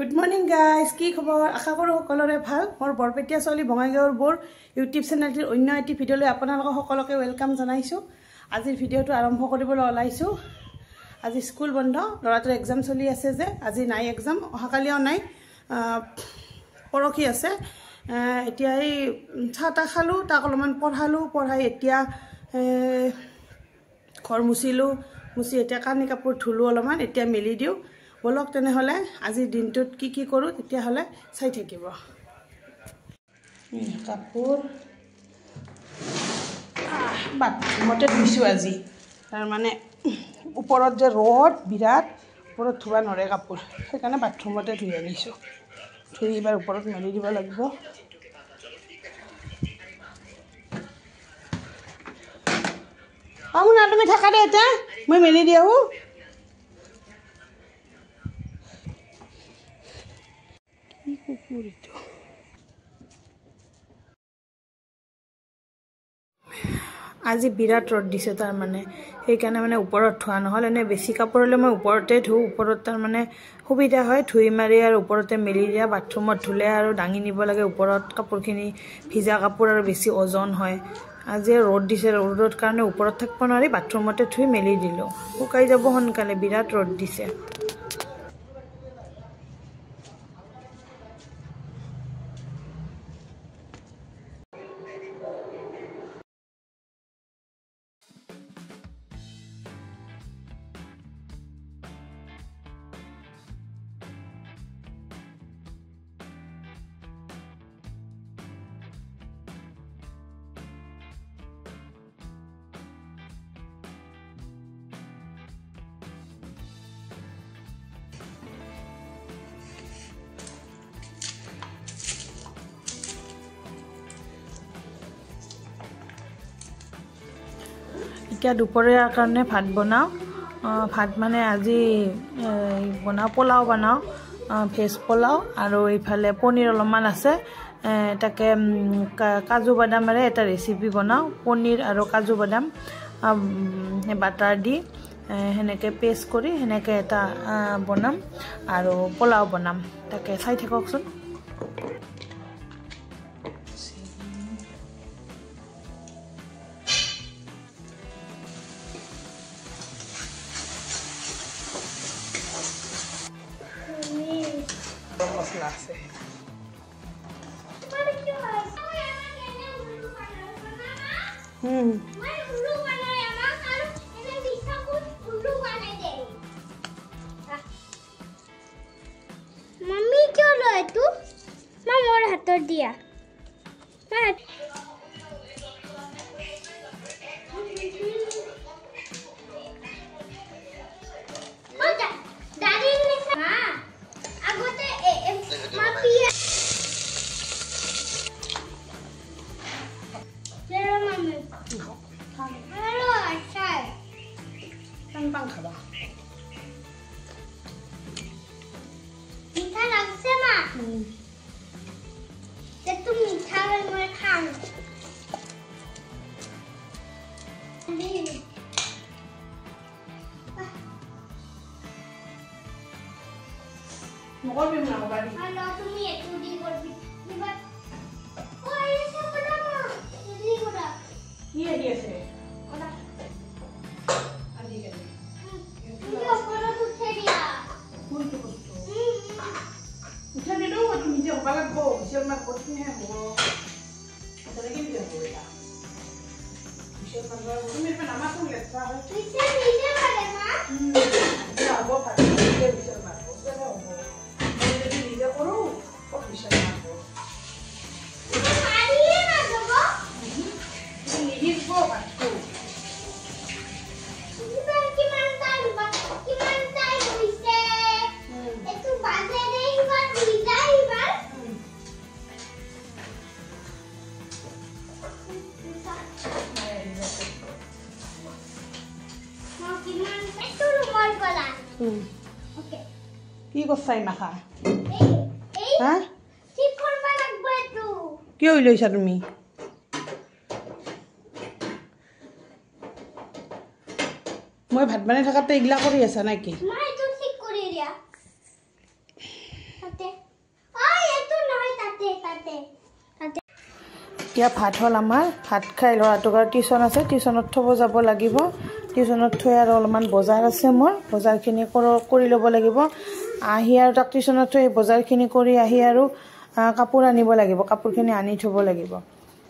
Good morning guys, কি খবৰ আশা কৰো সকলোৰে ভাল মোৰ বৰপেটিয়া চলি বঙাইগাঁৱৰ বৰ ইউটিউব চেনেলটিৰ অন্য এটি ভিডিঅলৈ আপোনালোকক সকলোকে ওয়েলকাম জনাইছো আজিৰ ভিডিঅটো আৰম্ভ কৰিবলৈ ওলাইছো আজি স্কুল বন্ধ লৰাটোৰ এক্সাম চলি আছে যে আজি নাই এক্সাম অহাকালিও নাই পৰখি আছে এতিয়া এই ছাতা খালো তাক অলপমান পঢ়াই এতিয়া ঘৰ মুছি এতিয়া কানি কাপোৰ ধুলো অলপমান এতিয়া মেলি দিও বলক তেনেহলে আজি দিনটোত কি কৰো তেতিয়া হলে চাই থাকিব কাপোৰ বাথৰুমতে ধুইছো আজি তাৰ মানে ওপৰত যে ৰড বিৰাট ওপৰত ধুবা নৰে কাপোৰ সেইকাৰণে বাথৰুমতে ধুই আনিছো ধুই এবাৰ ওপৰত মেলি দিব লাগিব আমুনা তুমি থাকা দে এটা মই মেলি দিও আজি বিৰাট ৰদ দিছে তাৰ মানে সেইকাৰণে মানে ওপৰত ধোৱা নহল এনে বেছি কাপোৰ হলে মই ওপৰতে ধু ওপৰত তাৰ মানে সুবিধা হয় ধুই মাৰি আৰু ওপৰতে মেলি দিয়া বাথৰুমত ধুলে আৰু ডাঙি নিব লাগে ওপৰত কাপোৰখিনি ভিজা কাপোৰ আৰু বেছি ওজন হয় আজি ৰদ দিছে ৰদৰ কাৰণে ওপৰত থাকিব নোৱাৰি বাথৰুমতে ধুই মেলি দিলো শুকাই যাব সোনকালে বিৰাট ৰদ দিছে এতিয়া দুপৰীয়াৰ কাৰণে ভাত বনাও ভাত মানে আজি বনাও পোলাও বনাও ভেজ পোলাও আৰু ইফালে পনীৰ অলপমান আছে তাকে কাজু বাদামেৰে এটা ৰেচিপি বনাও পনীৰ আৰু কাজু বাদাম বাটাৰ দি হেনেকে পেষ্ট কৰি হেনেকে এটা বনাম আৰু পোলাও বনাম তাকে চাই থাককচোন মছলা আছে मम्मी क्यों लो है तू मां मोर हाथ दिया Pang khaba. मीठा लगसे मां ते तुम मीठा में मोर खान Mukha bhi na bari. Hello तुम ये चूड़ी कर भी बस ओ ये सब बड़ा मां चूड़ी बड़ा ये से बड़ा adi ke ये ऊपर उठे दिया kul to ucha de do tu mi je bala go se ma ko ti hai ho ta lagi mi ho ya se ma go tu mi pa nama tu le tra ho इसे नीचे वाले मां ya go pa ke se ma go se ho mo de ni je koro ko se ma go मारी है ना दबो ni hi go pa ko की मानता हुईसे ए तू बाजे नहीं बात भीजा ही बात मां की मानता तू रुमाल पला ओके কি করছাই মাখা এই হ্যাঁ ঠিক করবা লাগবে তু কি হইলইছা তুমি মই ভাত বনাই থাকাতে ইগলা কৰি আছা নাকি মই তো ঠিক কৰি দিয়া তাতে এতিয়া ভাত হ'ল আমাৰ ভাত খাই ল'ৰাটোক আৰু টিউশ্যন আছে টিউশ্যনত থ'ব যাব লাগিব টিউশ্যনত থৈ আৰু অলপমান বজাৰ আছে মোৰ বজাৰখিনি কৰি ল'ব লাগিব আহি আৰু তাক টিউশ্যনত থৈ বজাৰখিনি কৰি আহি আৰু কাপোৰ আনিব লাগিব কাপোৰখিনি আনি থ'ব লাগিব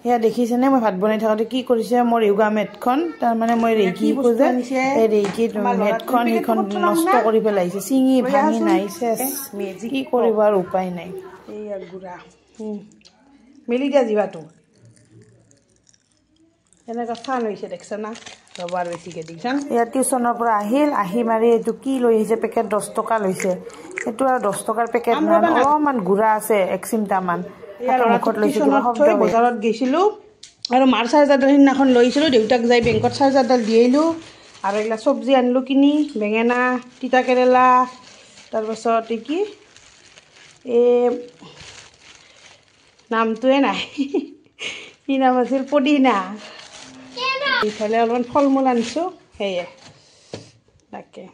সেয়া দেখিছেনে মই ভাত বনাই থাকোঁতে কি কৰিছে মোৰ য়োগা মেটখন তাৰমানে মই ৰেকি যে এই ৰেকি মেটখন সেইখন নষ্ট কৰি পেলাইছে চিঙি ভাঙি নাই কি কৰিব আৰু উপায় নাই এইয়া গুড়া মেলি দিয়া জিভাটো এনেকুৱা চাহ লৈছে দেখছা না ৰবাৰ বেছিকৈ দিছান ইয়াত টিউশ্যনৰ পৰা আহি মাৰি এইটো কি লৈ আহিছে পেকেট 10 টকা লৈছে সেইটো আৰু 10 টকাৰ পেকেট অলপমান গুড়া আছে 1 চিমটামান বজাৰত গৈছিলোঁ আৰু মাৰ চাৰ্জাৰডাল সিদিনাখন লৈছিলোঁ দেউতাক যাই বেংকত চাৰ্জাৰডাল দি আহিলোঁ আৰু এইবিলাক চব্জি আনিলোঁ কিনি বেঙেনা তিতা কেৰেলা তাৰপাছত কি এই নামটোৱে নাই কি নাম আছিল পদিনা এইফালে অলপমান ফল মূল আনিছোঁ সেয়ে তাকে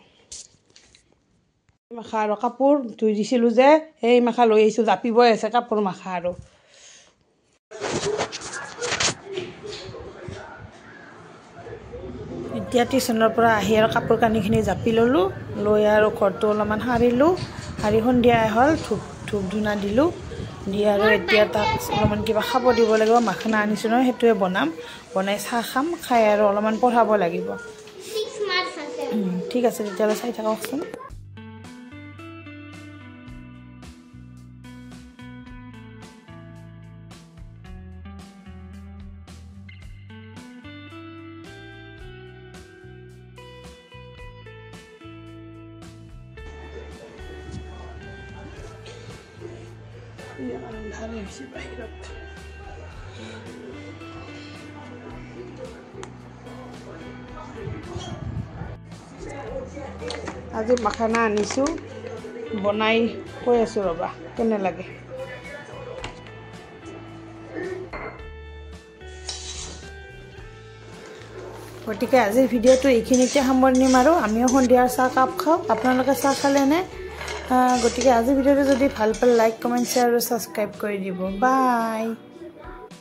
মাখা আৰু কাপোৰ ধুই দিছিলোঁ যে সেই মাখা লৈ আহিছোঁ জাপিবই আছে কাপোৰ মাখা আৰু এতিয়া টিউশ্যনৰ পৰা আহি আৰু কাপোৰ কানিখিনি জাপি ল'লোঁ লৈ আৰু ঘৰটো অলপমান সাৰিলোঁ সাৰি সন্ধিয়া হ'ল ধূপ ধূনা দিলোঁ দি আৰু এতিয়া তাক অলপমান কিবা খাব দিব লাগিব মাখানা আনিছোঁ নহয় সেইটোৱে বনাই চাহ খাম খাই আৰু অলপমান পঢ়াব লাগিব ঠিক আছে তেতিয়াহ'লে চাই থাককচোন আজি মাখানা আনিছোঁ বনাই কৈ আছোঁ ৰ'বা কেনে লাগে গতিকে আজিৰ ভিডিঅ'টো এইখিনিতে সামৰণি মাৰোঁ আমিও সন্ধিয়াৰ চাহ কাপ খাওঁ আপোনালোকে চাহ খালেনে গতিকে আজিৰ ভিডিঅ'টো যদি ভাল পালে লাইক কমেণ্ট শ্বেয়াৰ আৰু ছাবস্ক্ৰাইব কৰি দিব বাই